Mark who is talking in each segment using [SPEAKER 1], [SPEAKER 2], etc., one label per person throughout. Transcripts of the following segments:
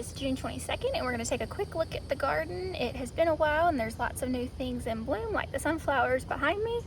[SPEAKER 1] is June 22nd and we're going to take a quick look at the garden. It has been a while and there's lots of new things in bloom, like the sunflowers behind me.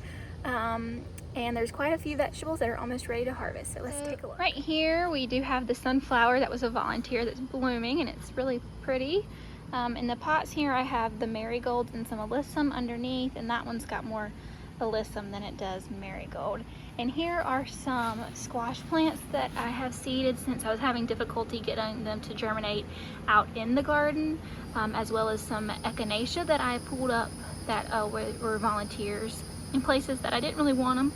[SPEAKER 1] And there's quite a few vegetables that are almost ready to harvest, so let's take a look. Right here we do have the sunflower that was a volunteer that's blooming, and it's really pretty. In the pots here I have the marigolds and some alyssum underneath, and that one's got more alyssum than it does marigold. And here are some squash plants that I have seeded since I was having difficulty getting them to germinate out in the garden, as well as some echinacea that I pulled up that were volunteers in places that I didn't really want them.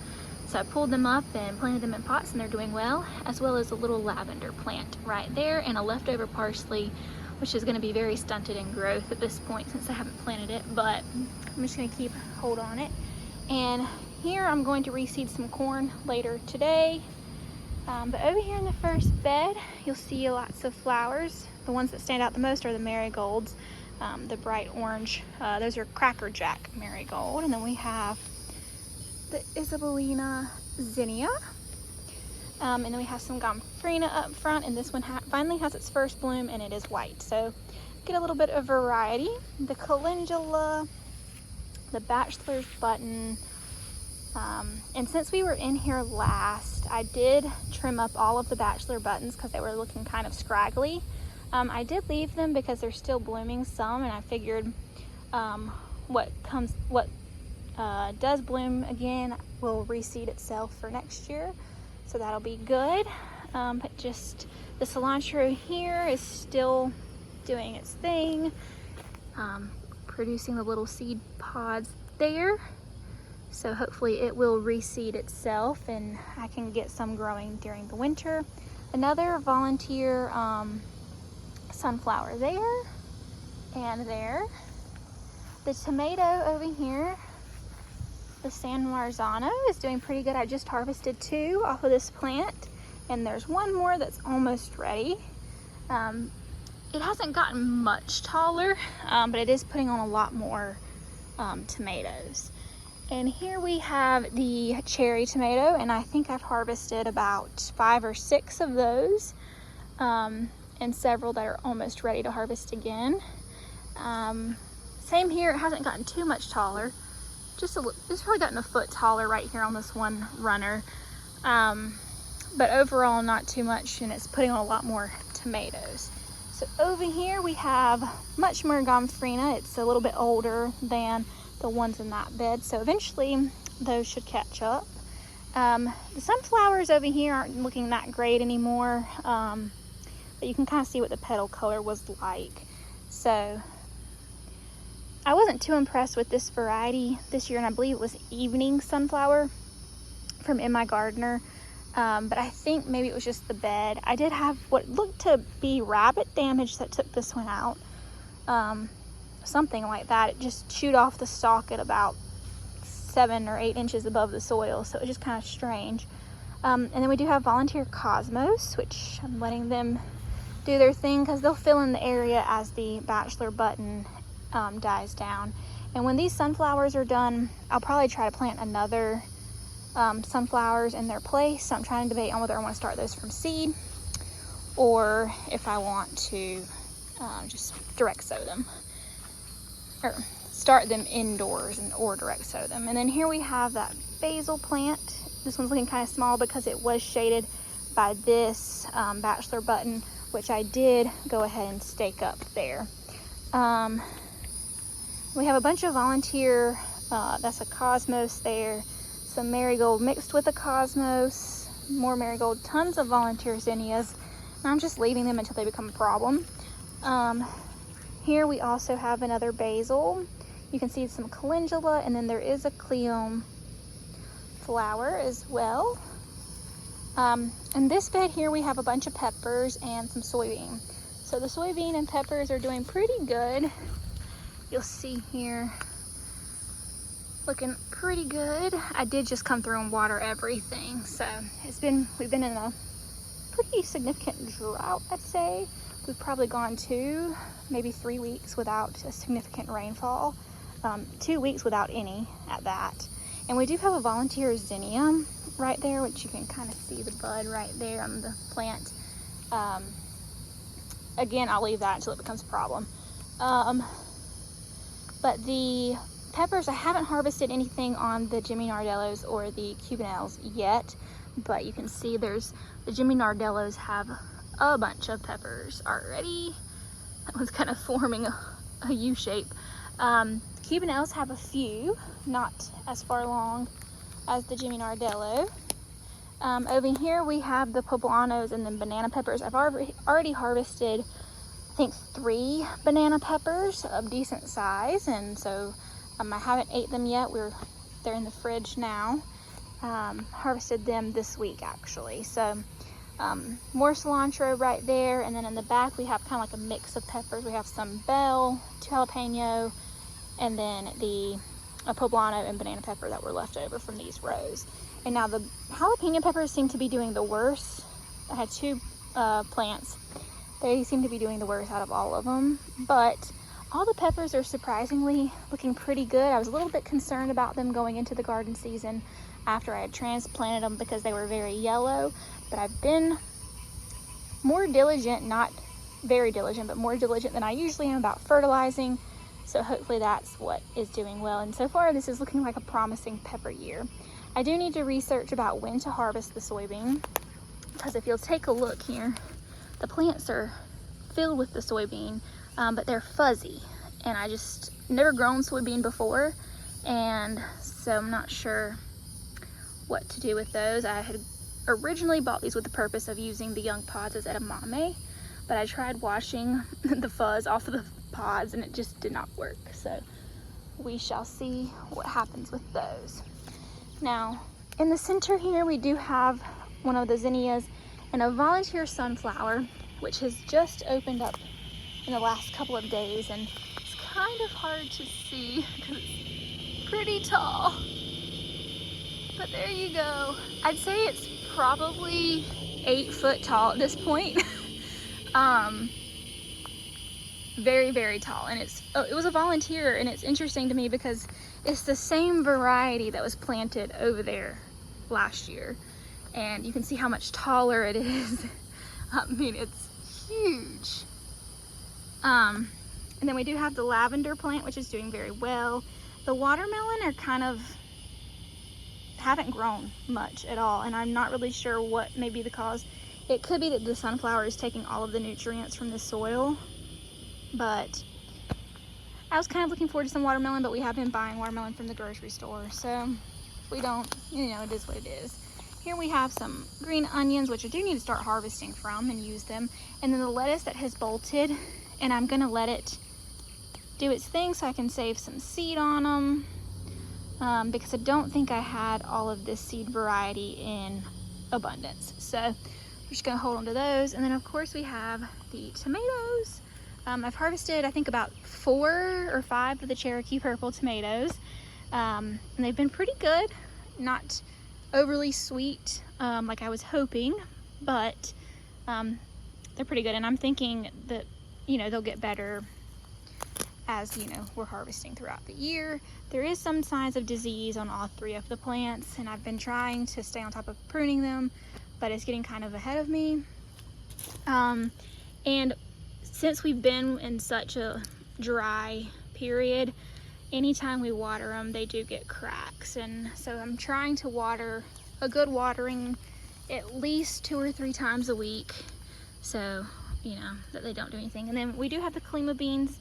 [SPEAKER 1] So I pulled them up and planted them in pots, and they're doing well, as well as a little lavender plant right there and a leftover parsley, which is going to be very stunted in growth at this point since I haven't planted it, but I'm just going to keep hold on it. And here I'm going to reseed some corn later today. But over here in the first bed, you'll see lots of flowers. The ones that stand out the most are the marigolds, the bright orange. Those are Cracker Jack marigold. And then we have the Isabellina zinnia. And then we have some gomphrena up front, and this one finally has its first bloom, and it is white. So get a little bit of variety. The calendula, the bachelor's button, and since we were in here last, I did trim up all of the bachelor buttons because they were looking kind of scraggly. I did leave them because they're still blooming some, and I figured what does bloom again will reseed itself for next year, so that'll be good. But just the cilantro here is still doing its thing, producing the little seed pods there. So hopefully it will reseed itself and I can get some growing during the winter. Another volunteer sunflower there and there. The tomato over here, the San Marzano, is doing pretty good. I just harvested 2 off of this plant, and there's one more that's almost ready. It hasn't gotten much taller, but it is putting on a lot more tomatoes. And here we have the cherry tomato, and I think I've harvested about 5 or 6 of those, and several that are almost ready to harvest again. Same here, it hasn't gotten too much taller. It's probably gotten a foot taller right here on this one runner. But overall not too much, and it's putting on a lot more tomatoes. So over here we have much more gomphrena. It's a little bit older than the ones in that bed, so eventually those should catch up. The sunflowers over here aren't looking that great anymore, but you can kind of see what the petal color was like. So I wasn't too impressed with this variety this year, and I believe it was evening sunflower from In My Gardener, but I think maybe it was just the bed. I did have what looked to be rabbit damage that took this one out. Something like that. It just chewed off the stalk at about 7 or 8 inches above the soil, so it was just kind of strange. And then we do have volunteer cosmos, which I'm letting them do their thing because they'll fill in the area as the bachelor button dies down. And when these sunflowers are done, I'll probably try to plant another sunflowers in their place. So I'm trying to debate on whether I want to start those from seed or if I want to just direct sow them, or start them indoors or direct sow them. And then here we have that basil plant. This one's looking kind of small because it was shaded by this bachelor button, which I did go ahead and stake up there. We have a bunch of volunteer, that's a cosmos there, some marigold mixed with a cosmos, more marigold, tons of volunteer zinnias, and I'm just leaving them until they become a problem. Here we also have another basil. You can see some calendula, and then there is a cleome flower as well. In this bed here we have a bunch of peppers and some soybean. So the soybean and peppers are doing pretty good. You'll see here, looking pretty good. I did just come through and water everything, so we've been in a pretty significant drought, I'd say. We've probably gone 2, maybe 3 weeks without a significant rainfall. 2 weeks without any at that. And we do have a volunteer zinnia right there, which you can kind of see the bud right there on the plant. again, I'll leave that until it becomes a problem. But the peppers, I haven't harvested anything on the Jimmy Nardellos or the Cubanelles yet, but you can see the Jimmy Nardellos have a bunch of peppers already. That one's kind of forming a U shape. Cubanelles have a few, not as far along as the Jimmy Nardello. Over here we have the poblanos and then banana peppers. I've already harvested, I think, 3 banana peppers of decent size, and so I haven't ate them yet. They're in the fridge now. Harvested them this week actually. So more cilantro right there, and then in the back we have kind of like a mix of peppers. We have some bell, 2 jalapeno, and then a poblano and banana pepper that were left over from these rows. And now the jalapeno peppers seem to be doing the worst. I had 2 plants. They seem to be doing the worst out of all of them, but all the peppers are surprisingly looking pretty good. I was a little bit concerned about them going into the garden season after I had transplanted them because they were very yellow, but I've been more diligent, not very diligent, but more diligent than I usually am about fertilizing. So hopefully that's what is doing well. And so far this is looking like a promising pepper year. I do need to research about when to harvest the soybean, because if you'll take a look here, the plants are filled with the soybean, but they're fuzzy. And I just never grown soybean before, and so I'm not sure what to do with those. I had originally bought these with the purpose of using the young pods as edamame, but I tried washing the fuzz off of the pods and it just did not work. So we shall see what happens with those. Now in the center here we do have one of the zinnias and a volunteer sunflower, which has just opened up in the last couple of days, and it's kind of hard to see because it's pretty tall. But there you go. I'd say it's probably 8 foot tall at this point. Very, very tall. And it was a volunteer, and it's interesting to me because it's the same variety that was planted over there last year. And you can see how much taller it is. I mean, it's huge. And then we do have the lavender plant, which is doing very well. The watermelon are kind of haven't grown much at all, and I'm not really sure what may be the cause. It could be that the sunflower is taking all of the nutrients from the soil, but I was kind of looking forward to some watermelon, but we have been buying watermelon from the grocery store, so we don't, it is what it is. Here we have some green onions, which I do need to start harvesting from and use them, and then the lettuce that has bolted, and I'm gonna let it do its thing so I can save some seed on them. Because I don't think I had all of this seed variety in abundance. So we're just gonna hold on to those. And then of course we have the tomatoes. I've harvested, I think, about 4 or 5 of the Cherokee Purple tomatoes. And they've been pretty good. Not overly sweet like I was hoping, but they're pretty good. And I'm thinking that, they'll get better as we're harvesting throughout the year. There is some signs of disease on all 3 of the plants, and I've been trying to stay on top of pruning them, but it's getting kind of ahead of me. And since we've been in such a dry period, anytime we water them, they do get cracks. And so I'm trying to water a good watering at least 2 or 3 times a week, so that they don't do anything. And then we do have the Kalima beans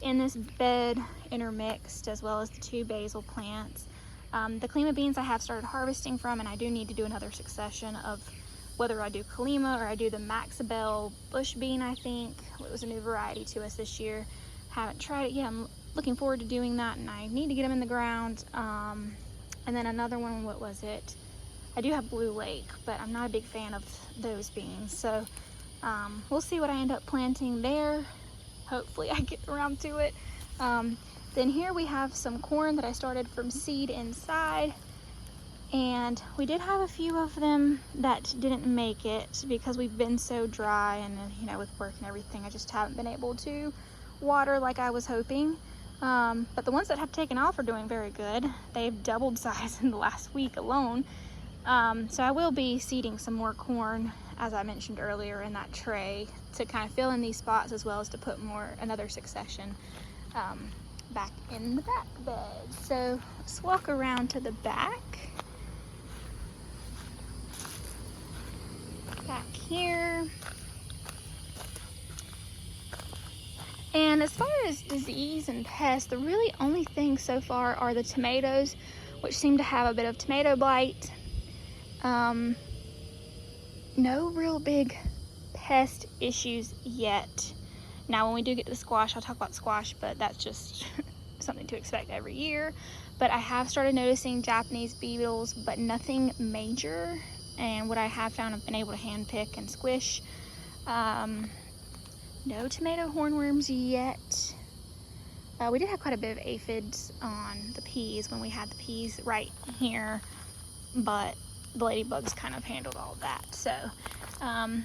[SPEAKER 1] in this bed intermixed, as well as the 2 basil plants. The Kalima beans I have started harvesting from, and I do need to do another succession of whether I do Kalima or I do the Maxabel bush bean. I think it was a new variety to us this year. Haven't tried it yet. I'm looking forward to doing that, and I need to get them in the ground. And then another one, what was it? I do have Blue Lake, but I'm not a big fan of those beans. So we'll see what I end up planting there. Hopefully I get around to it. Then here we have some corn that I started from seed inside, and we did have a few of them that didn't make it because we've been so dry, and with work and everything, I just haven't been able to water like I was hoping. But the ones that have taken off are doing very good. They've doubled size in the last week alone. So I will be seeding some more corn as I mentioned earlier, in that tray to kind of fill in these spots, as well as to put another succession back in the back bed. So let's walk around to the back. Back here. And as far as disease and pests, the really only thing so far are the tomatoes, which seem to have a bit of tomato blight. No real big pest issues yet. Now when we do get to the squash, I'll talk about squash, but that's just something to expect every year. But I have started noticing Japanese beetles, but nothing major. And what I have found, I've been able to hand pick and squish. No tomato hornworms yet. We did have quite a bit of aphids on the peas when we had the peas right here, but the ladybugs kind of handled all of that. So in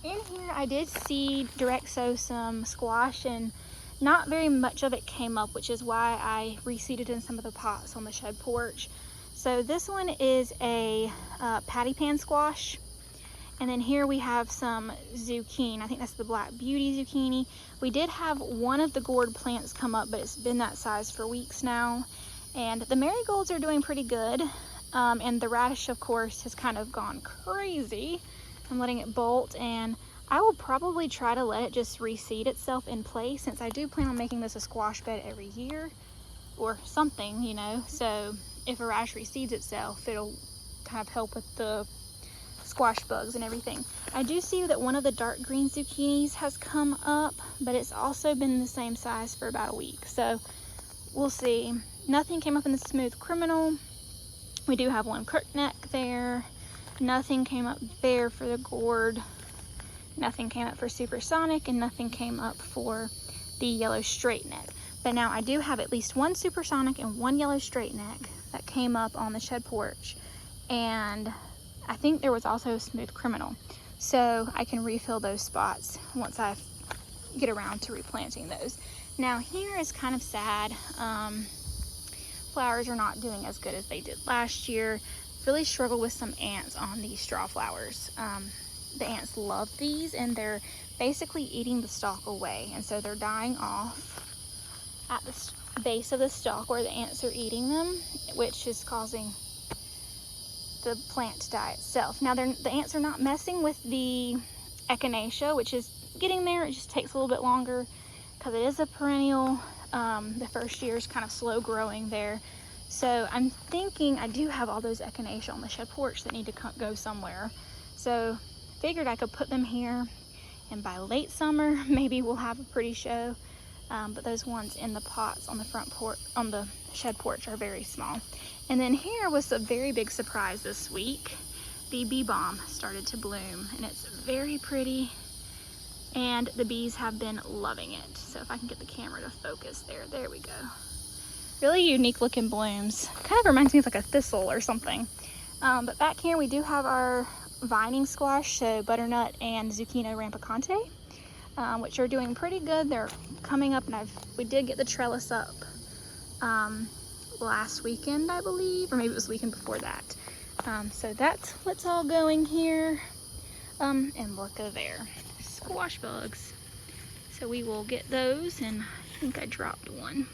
[SPEAKER 1] here I did see direct sow some squash, and not very much of it came up, which is why I reseeded in some of the pots on the shed porch. So this one is a patty pan squash. And then here we have some zucchini. I think that's the Black Beauty zucchini. We did have one of the gourd plants come up, but it's been that size for weeks now. And the marigolds are doing pretty good. And the radish, of course, has kind of gone crazy. I'm letting it bolt, and I will probably try to let it just reseed itself in place, since I do plan on making this a squash bed every year or something, you know. So if a radish reseeds itself, it'll kind of help with the squash bugs and everything. I do see that one of the dark green zucchinis has come up, but it's also been the same size for about a week. So we'll see. Nothing came up in the smooth criminal. We do have one crookneck there. Nothing came up there for the gourd. Nothing came up for supersonic, and nothing came up for the yellow straight neck. But now I do have at least one supersonic and one yellow straight neck that came up on the shed porch. And I think there was also a smooth criminal. So I can refill those spots once I get around to replanting those. Now here is kind of sad. Flowers are not doing as good as they did last year. Really struggled with some ants on these straw flowers. The ants love these, and they're basically eating the stalk away. And so they're dying off at the base of the stalk where the ants are eating them, which is causing the plant to die itself. Now the ants are not messing with the echinacea, which is getting there. It just takes a little bit longer because it is a perennial. The first year is kind of slow growing there. So I'm thinking I do have all those echinacea on the shed porch that need to go somewhere. So figured I could put them here, and by late summer maybe we'll have a pretty show. But those ones in the pots on the front porch, on the shed porch, are very small. And then here was a very big surprise this week. The bee balm started to bloom, and it's very pretty, and the bees have been loving it. So if I can get the camera to focus there we go. Really unique looking blooms. Kind of reminds me of like a thistle or something. But back here we do have our vining squash, so butternut and zucchino rampicante, which are doing pretty good. They're coming up, and we did get the trellis up last weekend, I believe, or maybe it was the weekend before that. So that's what's all going here. And look there, squash bugs. So we will get those, and I think I dropped one.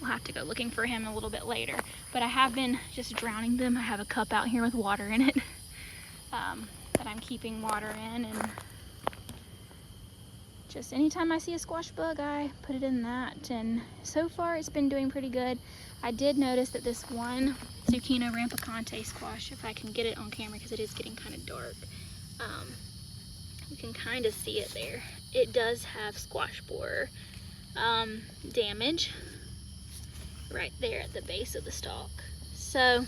[SPEAKER 1] We'll have to go looking for him a little bit later, but I have been just drowning them. I have a cup out here with water in it that I'm keeping water in, and just anytime I see a squash bug, I put it in that, and so far it's been doing pretty good. I did notice that this one zucchino rampicante squash, if I can get it on camera because it is getting kind of dark, you can kind of see it there. It does have squash borer damage right there at the base of the stalk. So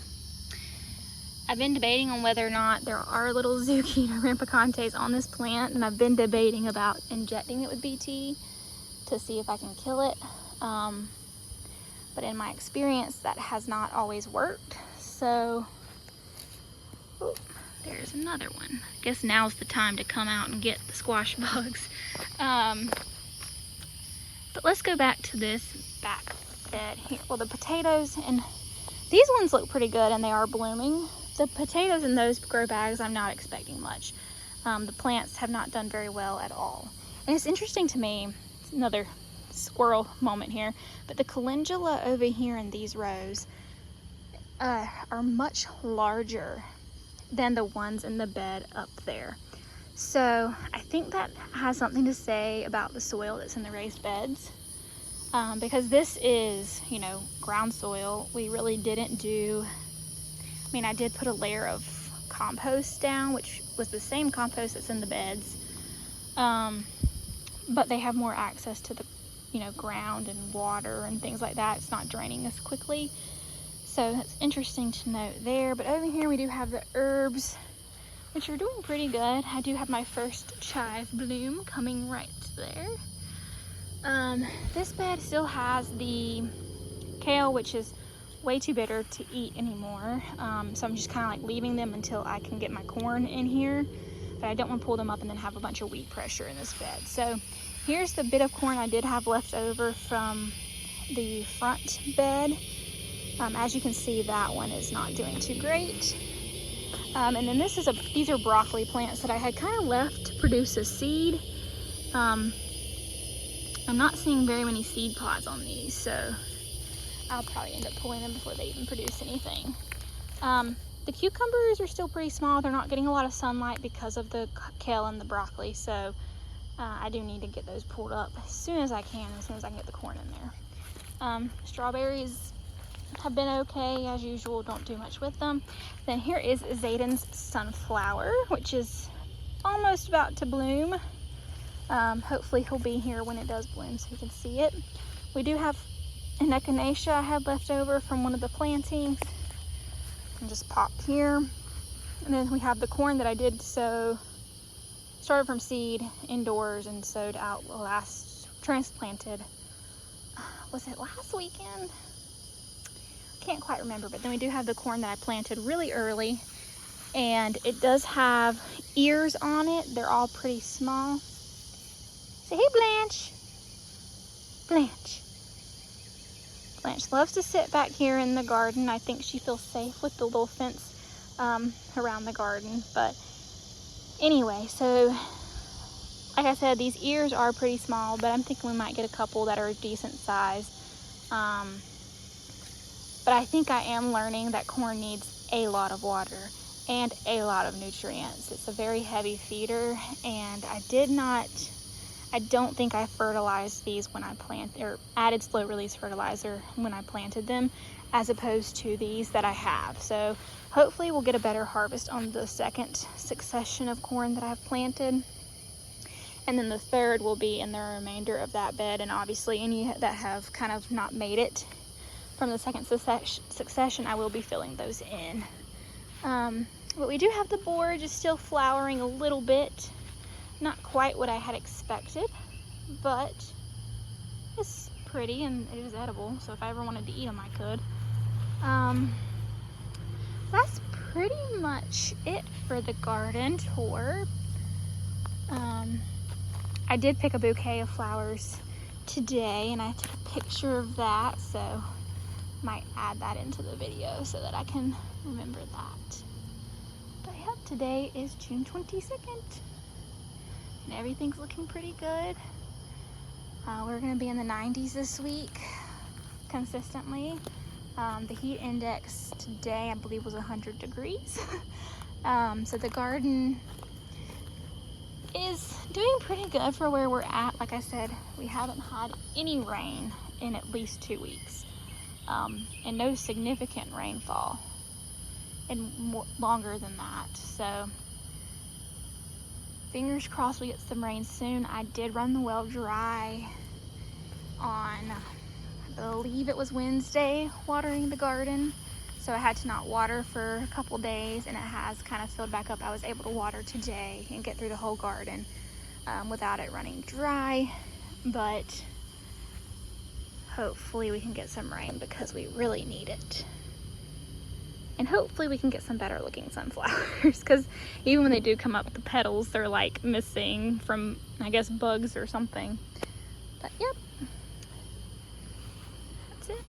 [SPEAKER 1] I've been debating on whether or not there are little zucchino rampicantes on this plant, and I've been debating about injecting it with BT to see if I can kill it. But in my experience, that has not always worked. So, oh, there's another one. I guess now's the time to come out and get the squash bugs. But let's go back to this back bed here. Well, the potatoes, and these ones look pretty good, and they are blooming. the potatoes in those grow bags, I'm not expecting much. The plants have not done very well at all. And it's interesting to me, another squirrel moment here, but the calendula over here in these rows are much larger than the ones in the bed up there. So I think that has something to say about the soil that's in the raised beds, because this is, you know, ground soil. We really didn't do, I mean, I did put a layer of compost down, which was the same compost that's in the beds, but they have more access to the, you know, ground and water and things like that. It's not draining as quickly. So that's interesting to note there. But over here we do have the herbs, which are doing pretty good. I do have my first chive bloom coming right there. This bed still has the kale, which is way too bitter to eat anymore. So I'm just kind of like leaving them until I can get my corn in here. But I don't want to pull them up and then have a bunch of weed pressure in this bed. So here's the bit of corn I did have left over from the front bed. As you can see, that one is not doing too great. And then these are broccoli plants that I had kind of left to produce a seed. I'm not seeing very many seed pods on these, so I'll probably end up pulling them before they even produce anything. The cucumbers are still pretty small. They're not getting a lot of sunlight because of the kale and the broccoli, so I do need to get those pulled up as soon as I can get the corn in there. Strawberries have been okay as usual, don't do much with them. Then here is Zayden's sunflower, which is almost about to bloom. Hopefully he'll be here when it does bloom so you can see it. We do have an echinacea I had left over from one of the plantings, and just popped here. And then we have the corn that I did sow, started from seed indoors and sowed out transplanted, was it last weekend? Can't quite remember, but then we do have the corn that I planted really early, and it does have ears on it. They're all pretty small. Say hey, Blanche. Blanche loves to sit back here in the garden. I think she feels safe with the little fence around the garden. But anyway, so like I said, these ears are pretty small, but I'm thinking we might get a couple that are a decent size. But I think I am learning that corn needs a lot of water and a lot of nutrients. It's a very heavy feeder, and I don't think I fertilized these when I or added slow release fertilizer when I planted them, as opposed to these that I have. So hopefully we'll get a better harvest on the second succession of corn that I've planted. And then the third will be in the remainder of that bed, and obviously any that have kind of not made it from the second succession, I will be filling those in. But we do have the borage is still flowering a little bit. Not quite what I had expected, but it's pretty and it is edible. So if I ever wanted to eat them, I could. That's pretty much it for the garden tour. I did pick a bouquet of flowers today, and I took a picture of that, so might add that into the video so that I can remember that. But yeah, today is June 22nd and everything's looking pretty good. We're gonna be in the 90s this week consistently. The heat index today I believe was 100 degrees. So the garden is doing pretty good for where we're at. Like I said, we haven't had any rain in at least 2 weeks. And no significant rainfall and longer than that. So fingers crossed we get some rain soon. I did run the well dry on, I believe it was Wednesday, watering the garden. So I had to not water for a couple days, and it has kind of filled back up. I was able to water today and get through the whole garden without it running dry. But hopefully we can get some rain because we really need it. And hopefully we can get some better looking sunflowers, because even when they do come up, the petals, they're like missing from, I guess, bugs or something. But yep.